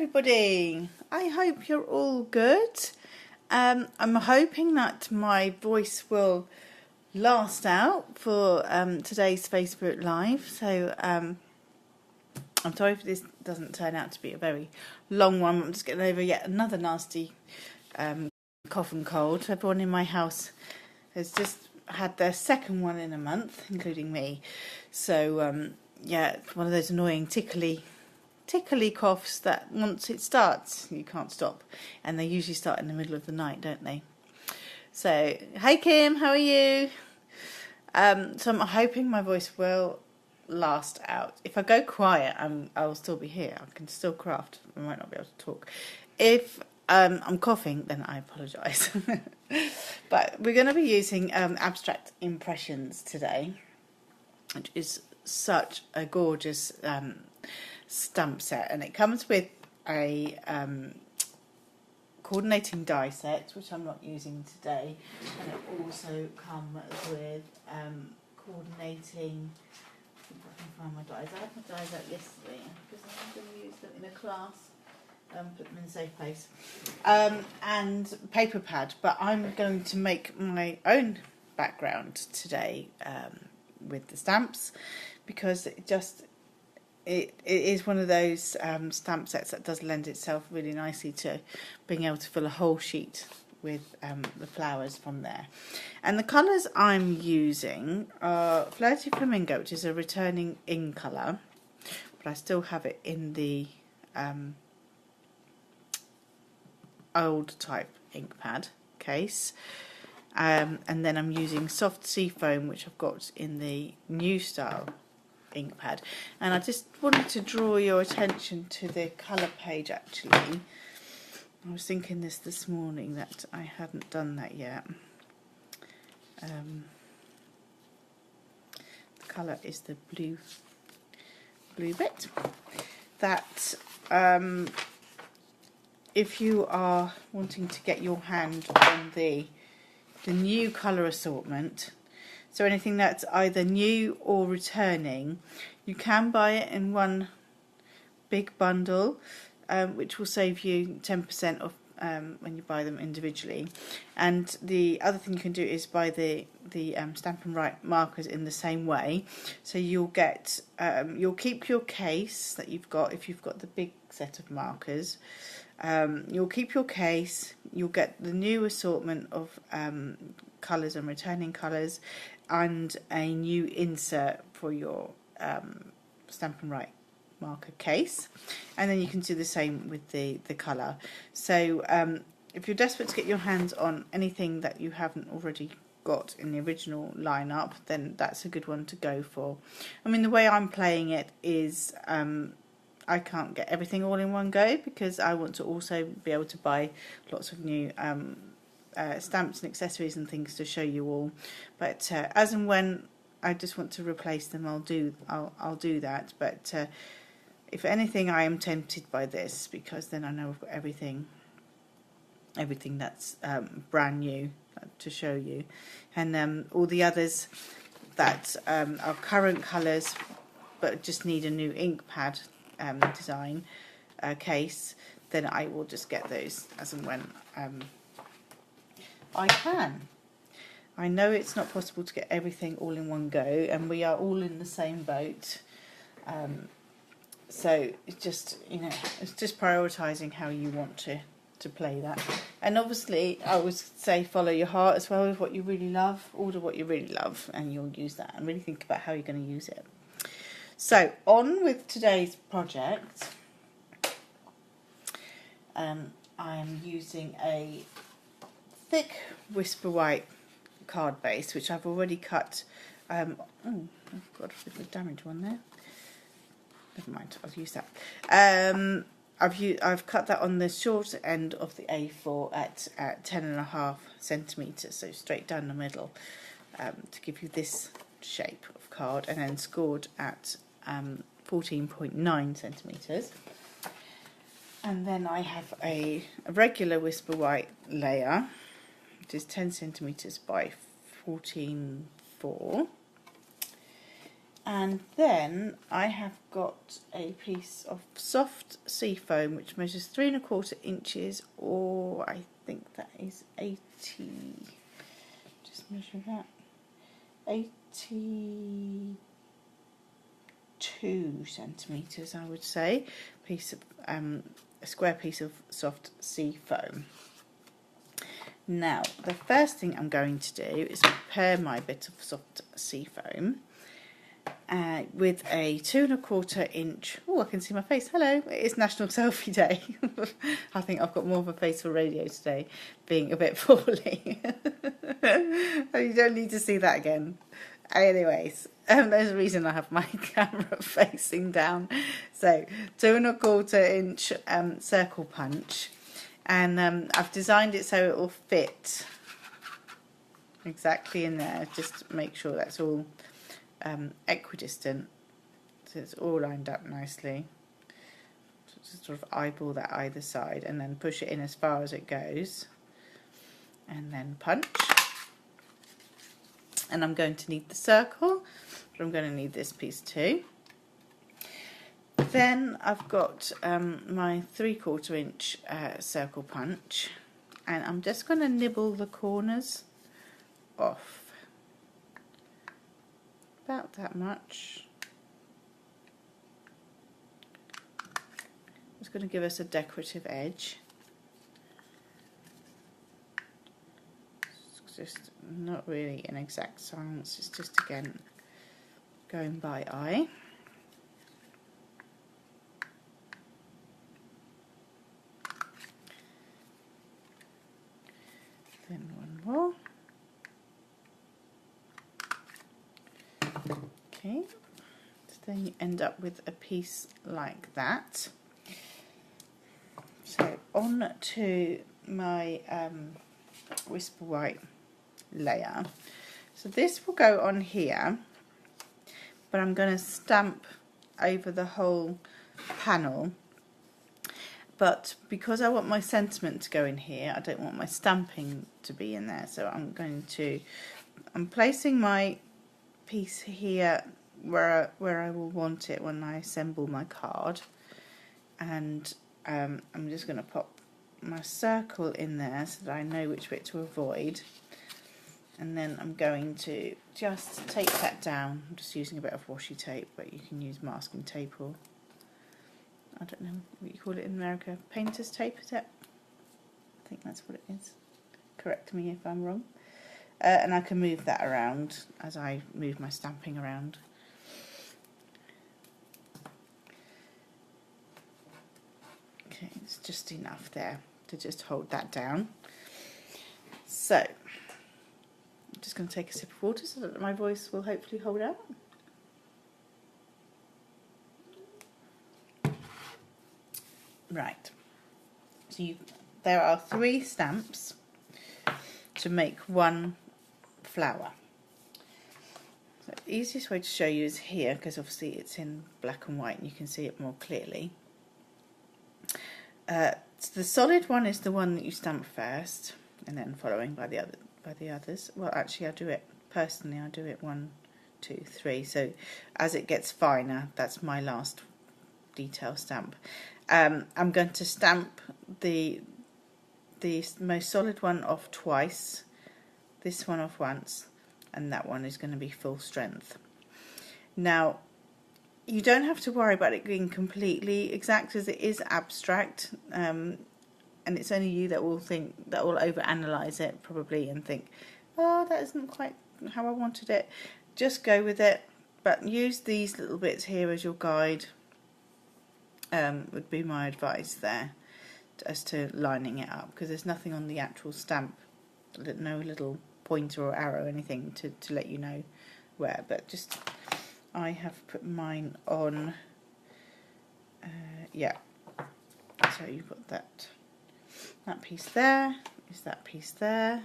everybody. I hope you're all good. I'm hoping that my voice will last out for today's Facebook Live. So I'm sorry if this doesn't turn out to be a very long one. I'm just getting over yet another nasty cough and cold. Everyone in my house has just had their second one in a month, including me. So yeah, it's one of those annoying tickly coughs that once it starts you can't stop, and they usually start in the middle of the night, don't they? So hey Kim, how are you? So I'm hoping my voice will last out. If I go quiet, I'll still be here. I can still craft. I might not be able to talk. If I'm coughing, then I apologise. But we're going to be using Abstract Impressions today, which is such a gorgeous stamp set, and it comes with a coordinating die set, which I'm not using today, and it also comes with coordinating. I think I can find my dies. I had my dies out yesterday because I'm going to use them in a class. Put them in a safe place, and paper pad. But I'm going to make my own background today with the stamps, because it is one of those stamp sets that does lend itself really nicely to being able to fill a whole sheet with the flowers from there. And the colours I'm using are Flirty Flamingo, which is a returning in colour, but I still have it in the old type ink pad case. And then I'm using Soft Seafoam, which I've got in the new style ink pad. And I just wanted to draw your attention to the colour page. Actually, I was thinking this morning that I hadn't done that yet. The colour is the blue bit. That if you are wanting to get your hand on the new colour assortment, so anything that's either new or returning, you can buy it in one big bundle, which will save you 10% off when you buy them individually. And the other thing you can do is buy the Stampin' Write markers in the same way. So you'll get you'll keep your case that you've got if you've got the big set of markers. You'll keep your case. You'll get the new assortment of colours and returning colours, and a new insert for your Stampin' Write marker case, and then you can do the same with the colour. So if you're desperate to get your hands on anything that you haven't already got in the original lineup, then that's a good one to go for. I mean, the way I'm playing it is I can't get everything all in one go, because I want to also be able to buy lots of new stamps and accessories and things to show you all. But as and when I just want to replace them, I'll do that. But if anything, I am tempted by this, because then I know I've got everything that's brand new to show you, and all the others that are current colours but just need a new ink pad design case, then I will just get those as and when I can. I know it's not possible to get everything all in one go, and we are all in the same boat. So it's just, it's just prioritising how you want to play that. And obviously, I always say follow your heart as well, with what you really love. Order what you really love, and you'll use that. And really think about how you're going to use it. So on with today's project. I'm using a thick Whisper White card base, which I've already cut. Oh, I've got a bit of damage one there. Never mind, I'll use that. I've cut that on the short end of the A4 at 10.5 centimetres, so straight down the middle, to give you this shape of card, and then scored at 14.9 centimetres. And then I have a regular Whisper White layer, which is 10 centimetres by 14.4. And then I have got a piece of soft sea foam which measures 3¼ inches, or I think that is 80. Just measure that. 82 centimeters, I would say. Piece of a square piece of soft sea foam. Now, the first thing I'm going to do is prepare my bit of soft sea foam with a 2¼ inch. Oh, I can see my face. Hello, it's National Selfie Day. I think I've got more of a face for radio today, being a bit poorly. You don't need to see that again. Anyways, there's a reason I have my camera facing down. So, 2¼ inch circle punch. And I've designed it so it will fit exactly in there. Just make sure that's all equidistant, so it's all lined up nicely. Just sort of eyeball that either side and then push it in as far as it goes, and then punch. And I'm going to need the circle, but I'm going to need this piece too. Then I've got my 3¼ inch circle punch, and I'm just going to nibble the corners off, about that much. It's going to give us a decorative edge. It's just not really an exact science, it's just again going by eye. Then one more. Okay, so then you end up with a piece like that. So on to my Whisper White layer. So this will go on here, but I'm going to stamp over the whole panel. But because I want my sentiment to go in here, I don't want my stamping to be in there. So I'm placing my piece here where I will want it when I assemble my card. And I'm just going to pop my circle in there so that I know which bit to avoid. And then I'm going to just tape that down. I'm just using a bit of washi tape, but you can use masking tape, or I don't know what you call it in America. Painter's tape, is it? I think that's what it is. Correct me if I'm wrong. And I can move that around as I move my stamping around. Okay, it's just enough there to just hold that down. So, I'm just going to take a sip of water so that my voice will hopefully hold out. Right, so there are 3 stamps to make one flower. So the easiest way to show you is here, because obviously it's in black and white and you can see it more clearly. So the solid one is the one that you stamp first, and then following by the others. Well, actually, I do it 1, 2, 3. So as it gets finer, that's my last detail stamp. I'm going to stamp the most solid one off twice, this one off once, and that one is going to be full strength. Now, you don't have to worry about it being completely exact, as it is abstract, and it's only you that will overanalyze it probably and think, oh, that isn't quite how I wanted it. Just go with it, but use these little bits here as your guide. Would be my advice there as to lining it up, because there's nothing on the actual stamp, no little pointer or arrow or anything to let you know where, but just I have put mine on, yeah, so you've got that piece there, is that piece there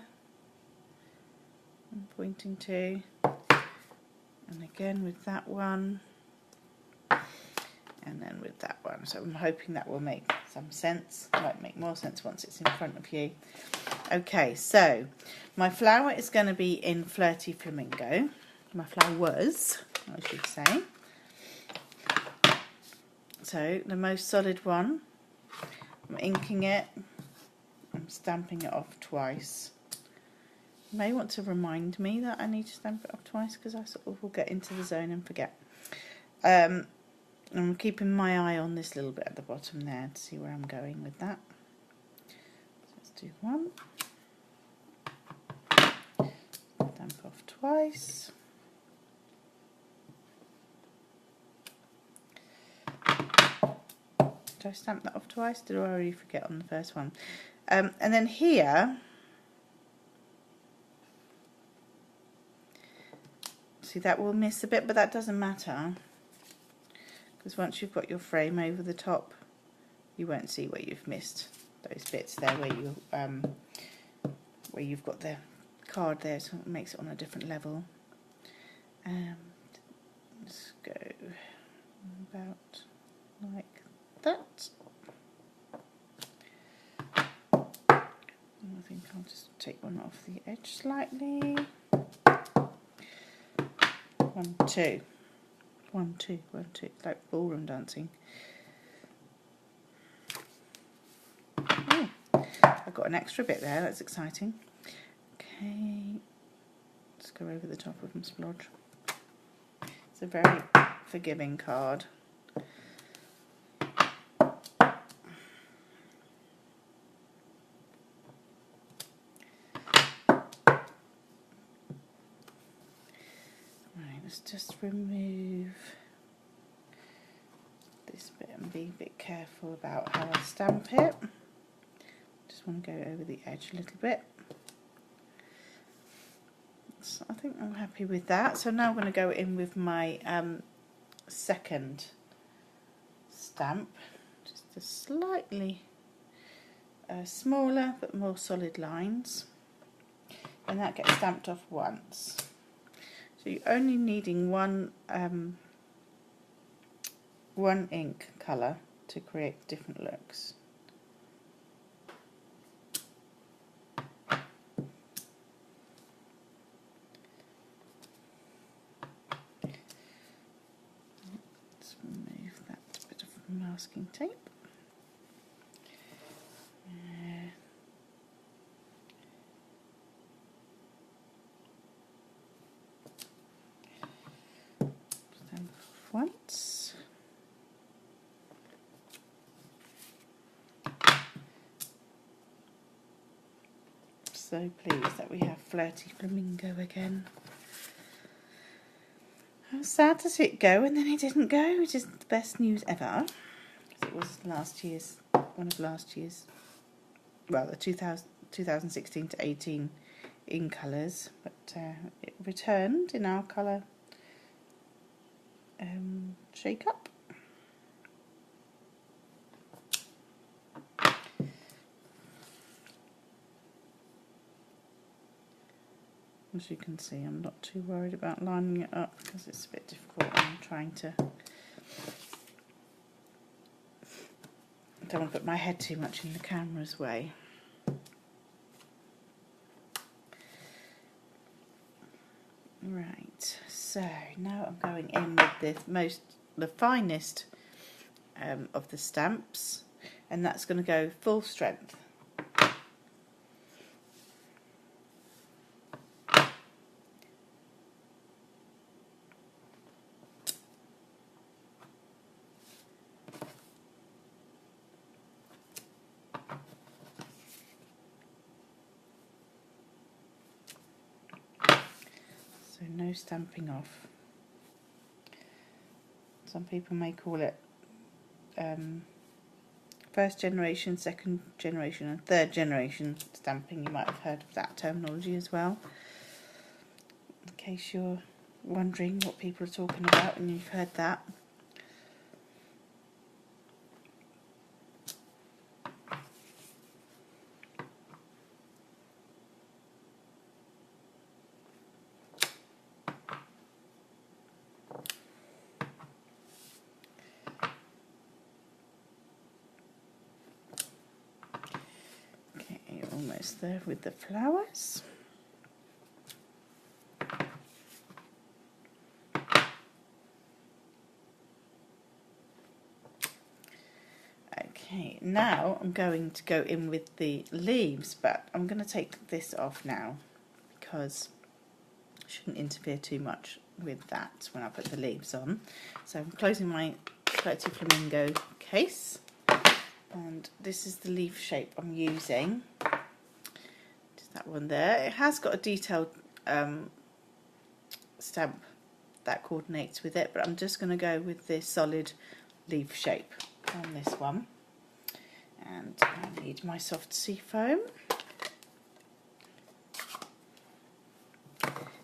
I'm pointing to, and again with that one, and then with that one. So I'm hoping that will make some sense. It might make more sense once it's in front of you. Okay, so my flower is going to be in Flirty Flamingo. My flower was. I should say. So the most solid one, I'm inking it, I'm stamping it off twice. You may want to remind me that I need to stamp it off twice because I sort of will get into the zone and forget. I'm keeping my eye on this little bit at the bottom there to see where I'm going with that. So let's do one. Stamp off twice. Did I stamp that off twice? Did I already forget on the first one? And then here, see, that will miss a bit, but that doesn't matter. Because once you've got your frame over the top, you won't see where you've missed those bits there where you've got the card there, so it makes it on a different level. Let's go about like that. I think I'll just take one off the edge slightly. 1, 2. 1, 2, 1, 2. It's like ballroom dancing. Oh, I've got an extra bit there, that's exciting. Okay, let's go over the top of my splodge. It's a very forgiving card. Let's just remove this bit and be a bit careful about how I stamp it. Just want to go over the edge a little bit. So I think I'm happy with that. So now I'm going to go in with my second stamp, just a slightly smaller but more solid lines, and that gets stamped off once. So you're only needing one ink colour to create different looks. Let's remove that bit of masking tape. Once. So pleased that we have Flirty Flamingo again. I was sad to see it go, and then it didn't go, which is the best news ever. It was one of last year's, well, the 2016 to 18 in colours, but it returned in our colour shake up. As you can see, I'm not too worried about lining it up because it's a bit difficult. I'm trying to, I don't want to put my head too much in the camera's way. Right, so now I'm going in with the finest of the stamps, and that's going to go full strength. So no stamping off. Some people may call it first generation, second generation and third generation stamping. You might have heard of that terminology as well. In case you're wondering what people are talking about and you've heard that. Almost there with the flowers. Okay, now I'm going to go in with the leaves, but I'm going to take this off now because I shouldn't interfere too much with that when I put the leaves on. So I'm closing my Flirty Flamingo case, and this is the leaf shape I'm using. Just that one there. It has got a detailed stamp that coordinates with it, but I'm just going to go with this solid leaf shape on this one. And I need my soft sea foam.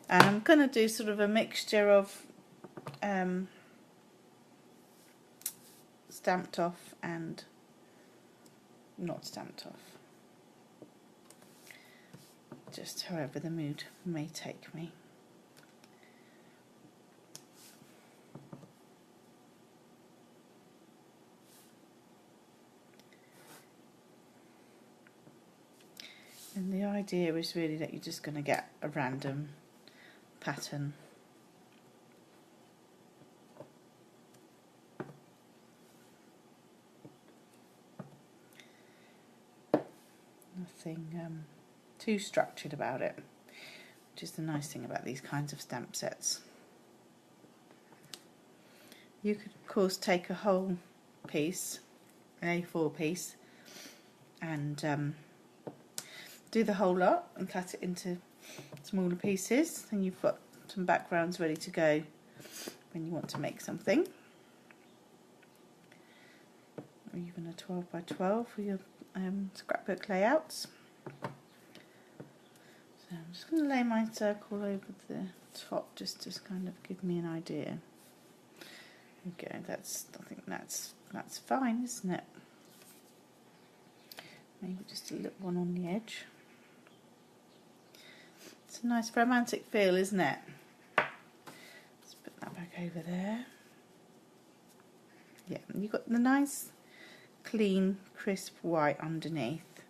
And I'm going to do sort of a mixture of stamped off and not stamped off. Just however the mood may take me. And the idea is really that you're just going to get a random pattern. Nothing too structured about it, which is the nice thing about these kinds of stamp sets. You could of course take a whole piece, an A4 piece, and do the whole lot and cut it into smaller pieces. Then you've got some backgrounds ready to go when you want to make something. Or even a 12 by 12 for your scrapbook layouts. So I'm just going to lay my circle over the top just to kind of give me an idea. Okay, I think that's fine, isn't it? Maybe just a little one on the edge. It's a nice romantic feel, isn't it? Let's put that back over there. Yeah, you've got the nice, clean, crisp white underneath,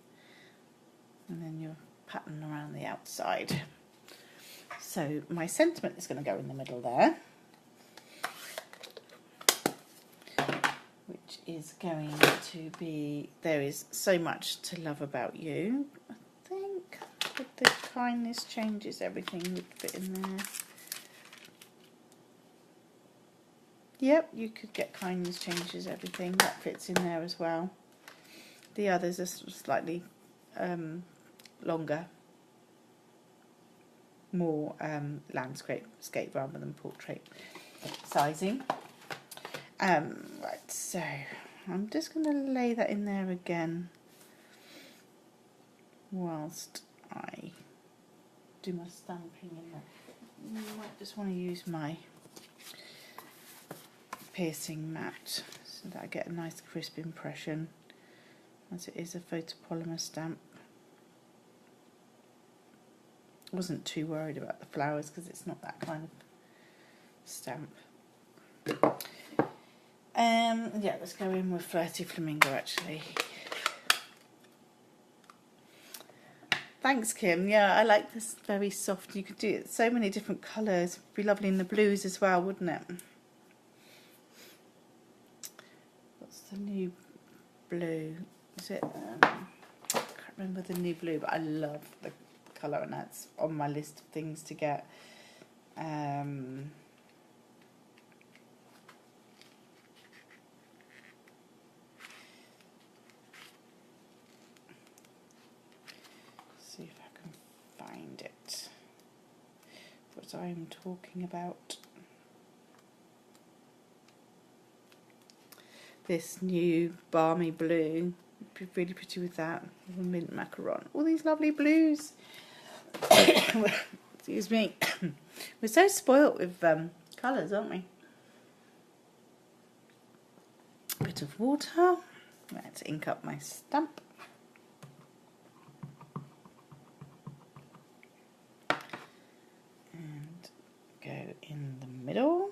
and then your pattern around the outside. So my sentiment is going to go in the middle there, which is going to be, there is so much to love about you. I think with the kindness changes everything would fit in there. Yep, you could get kindness changes everything, that fits in there as well. The others are slightly longer, more landscape rather than portrait sizing. Right, so I'm just going to lay that in there again whilst I do my stamping in there. I might just want to use my piercing mat so that I get a nice crisp impression, as it is a photopolymer stamp. I wasn't too worried about the flowers because it's not that kind of stamp. Yeah, let's go in with Flirty Flamingo actually. Thanks, Kim. Yeah, I like this very soft. You could do it so many different colours. It'd be lovely in the blues as well, wouldn't it? What's the new blue? Is it? I can't remember the new blue, but I love the colour, and that's on my list of things to get. See if I can find it. What I'm talking about. This new balmy blue would be really pretty with that, with a mint macaron. All these lovely blues. Excuse me. We're so spoilt with colours, aren't we? A bit of water. Let's ink up my stamp. And go in the middle.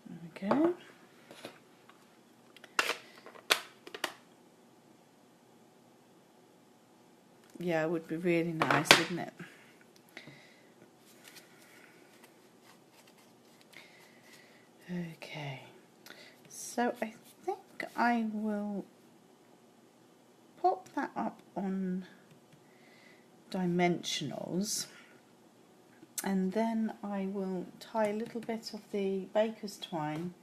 There we go. Yeah, it would be really nice, wouldn't it? Okay, so I think I will pop that up on Dimensionals, and then I will tie a little bit of the baker's twine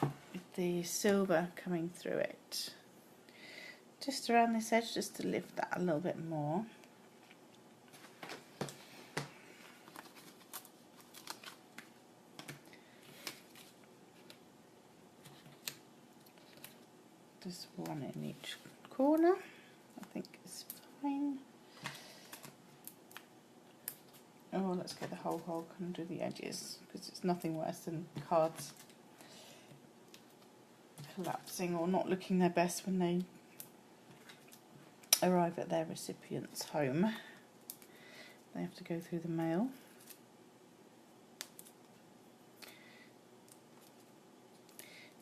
with the silver coming through it, just around this edge, just to lift that a little bit more. Just one in each corner, I think it's fine. Oh, let's get the whole hole under the edges, because it's nothing worse than cards collapsing or not looking their best when they arrive at their recipient's home. They have to go through the mail.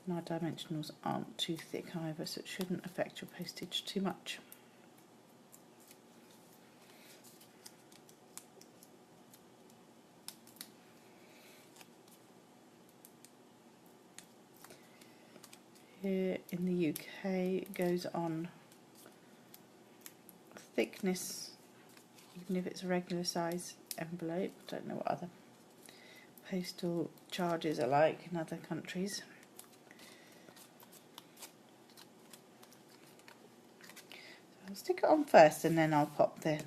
And our dimensionals aren't too thick either, so it shouldn't affect your postage too much. Here in the UK, it goes on thickness, even if it's a regular size envelope. Don't know what other postal charges are like in other countries. So I'll stick it on first, and then I'll pop the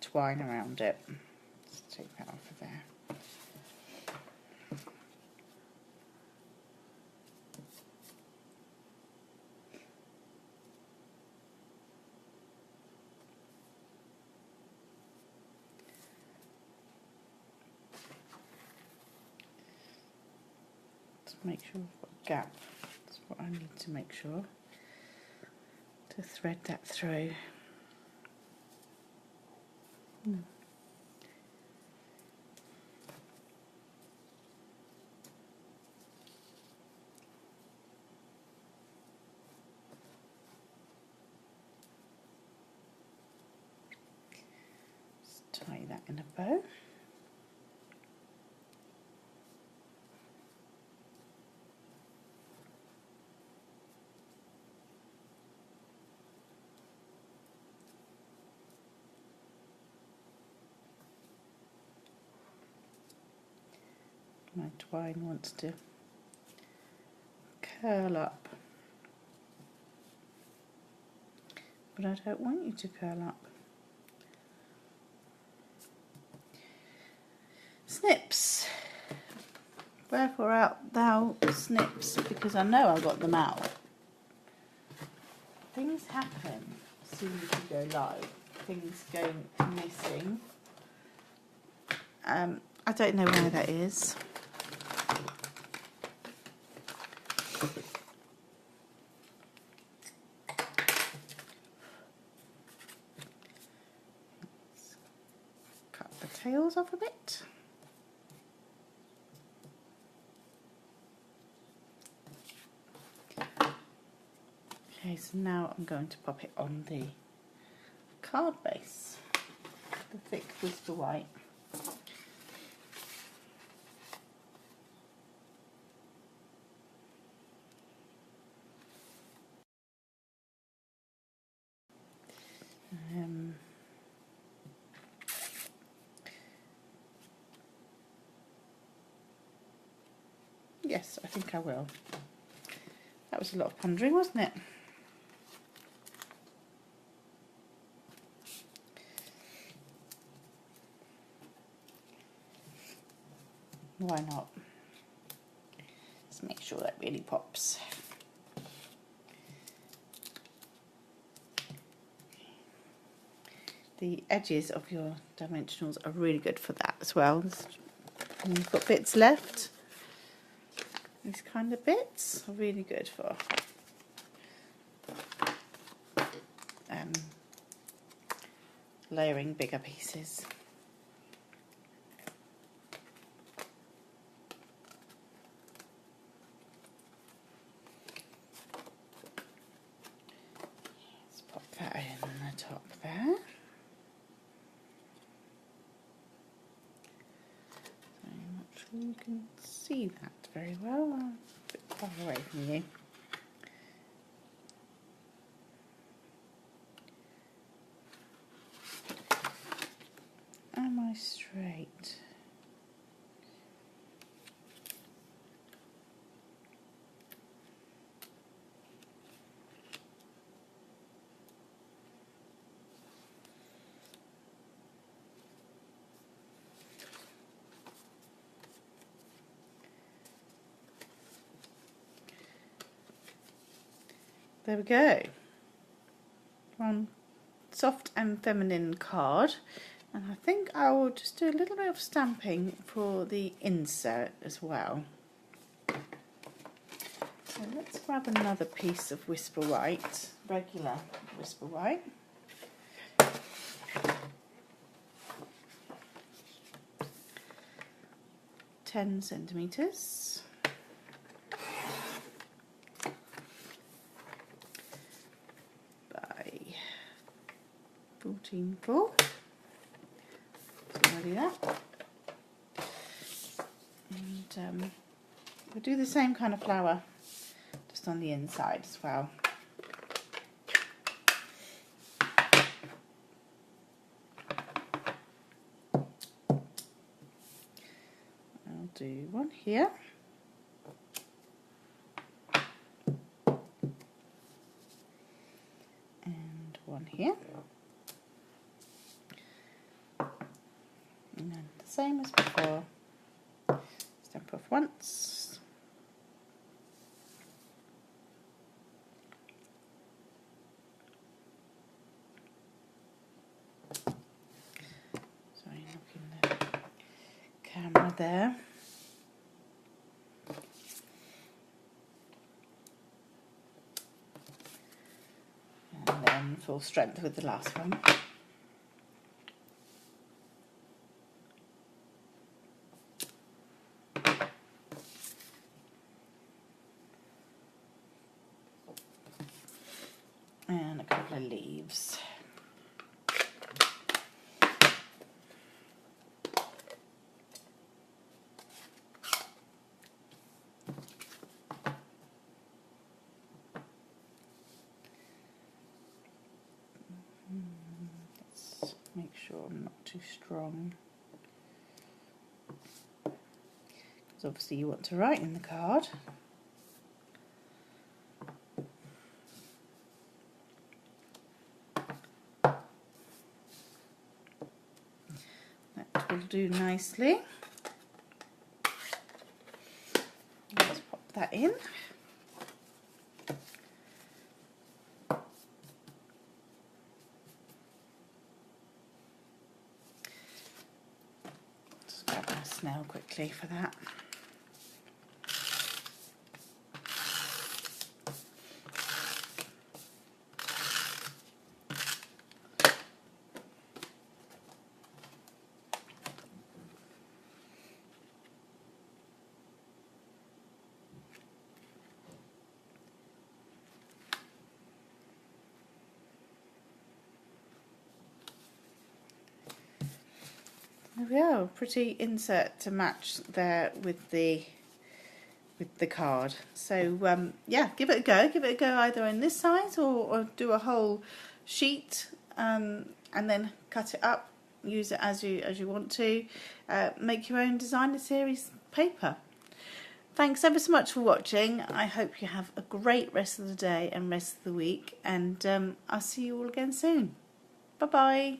twine around it. Let's take that off of there. Make sure I've got a gap. That's what I need to make sure, to thread that through. Just tie that in a bow. My twine wants to curl up, but I don't want you to curl up. Snips. Wherefore out thou snips, because I know I got them out. Things happen as soon as you go live. Things go missing. I don't know why that is. Cut the tails off a bit. Okay, so now I'm going to pop it on the card base, the thick Whisper White. Yes, I think I will. That was a lot of pondering, wasn't it? Why not? Let's make sure that really pops. The edges of your dimensionals are really good for that as well. And you've got bits left. These kind of bits are really good for layering bigger pieces. Let's pop that in sure you can see that very well. I'm a bit far away from you. Am I straight? There we go. One soft and feminine card, and I think I will just do a little bit of stamping for the insert as well. So let's grab another piece of Whisper White, regular Whisper White. Ten centimetres. By 14.4. So I'll do that. And we'll do the same kind of flower just on the inside as well. I'll do one here. And one here. And then the same as before. Stamp off once. Sorry, knocking the camera there. And then full strength with the last one. And a couple of leaves. Let's make sure I'm not too strong, because obviously you want to write in the card. That will do nicely. Let's pop that in. Just grab my snail quickly for that. There we go, pretty insert to match there with the card. So yeah, give it a go. Give it a go either in this size or do a whole sheet and then cut it up. Use it as you want to. Make your own designer series paper. Thanks ever so much for watching. I hope you have a great rest of the day and rest of the week, and I'll see you all again soon. Bye bye.